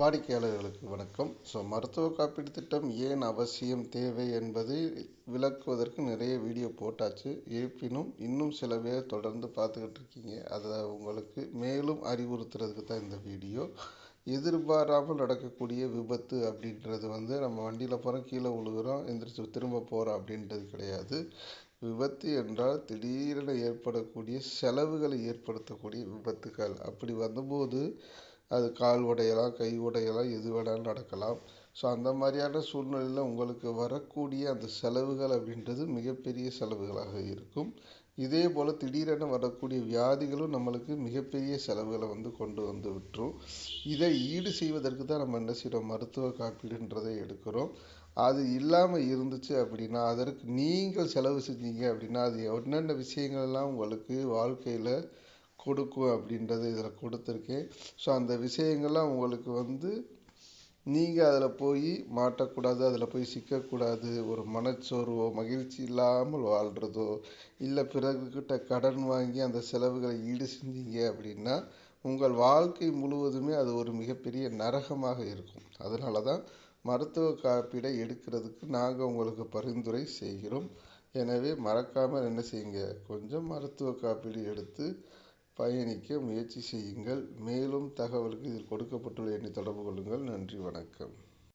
வாடிக்கையாளர்களுக்கு வணக்கம். மருத்துவ காப்பீடு திட்டம் ஏன் அவசியம், தேவை என்பதை விளக்குவதற்கு நிறைய வீடியோ போட்டாச்சு. இருப்பினும் இன்னும் சில பேர் தொடர்ந்து பார்த்துக்கிட்டு இருக்கீங்க. அதை உங்களுக்கு மேலும் அறிவுறுத்துறதுக்கு தான் இந்த வீடியோ. எதிர்பாராமல் நடக்கக்கூடிய விபத்து அப்படின்றது நம்ம வண்டியில் போகிறோம், கீழே விழுகிறோம், எந்திரிச்சு திரும்ப போகிறோம் அப்படின்றது கிடையாது. விபத்து என்றால் திடீரென ஏற்படக்கூடிய செலவுகளை ஏற்படுத்தக்கூடிய விபத்துகள். அப்படி வந்தபோது அது கால் உடையலாம், கை உடையலாம், எது வேணாலும் நடக்கலாம். அந்த மாதிரியான சூழ்நிலையில் உங்களுக்கு வரக்கூடிய அந்த செலவுகள் அப்படின்றது மிகப்பெரிய செலவுகளாக இருக்கும். இதே போல் திடீரென வரக்கூடிய வியாதிகளும் நம்மளுக்கு மிகப்பெரிய செலவுகளை கொண்டு வந்து விட்டுரும். இதை ஈடு செய்வதற்கு தான் நம்ம என்ன செய்கிறோம், மருத்துவ காப்பீடுன்றதை எடுக்கிறோம். அது இல்லாமல் இருந்துச்சு அப்படின்னா, அதற்கு நீங்கள் செலவு செஞ்சீங்க அப்படின்னா, அது என்னென்ன விஷயங்கள்லாம் உங்களுக்கு வாழ்க்கையில் கொடுக்கும் அப்படின்றது இதில் கொடுத்துருக்கேன். அந்த விஷயங்கள்லாம் உங்களுக்கு நீங்கள் அதில் போய் மாட்டக்கூடாது, அதில் போய் சிக்கக்கூடாது. ஒரு மனச்சோர்வோ, மகிழ்ச்சி இல்லாமல் வாழ்கிறதோ, இல்லை பிறகுகிட்ட கடன் வாங்கி அந்த செலவுகளை ஈடு செஞ்சீங்க அப்படின்னா உங்கள் வாழ்க்கை முழுவதுமே அது ஒரு மிகப்பெரிய நரகமாக இருக்கும். அதனால தான் மருத்துவ காப்பீடை எடுக்கிறதுக்கு நாங்கள் உங்களுக்கு பரிந்துரை செய்கிறோம். எனவே மறக்காமல் என்ன செய்யுங்க, கொஞ்சம் மருத்துவ காப்பீடு எடுத்து பயணிக்க முயற்சி செய்யுங்கள். மேலும் தகவலுக்கு இதில் கொடுக்கப்பட்டுள்ள எண்ணை தொடர்பு கொள்ளுங்கள். நன்றி, வணக்கம்.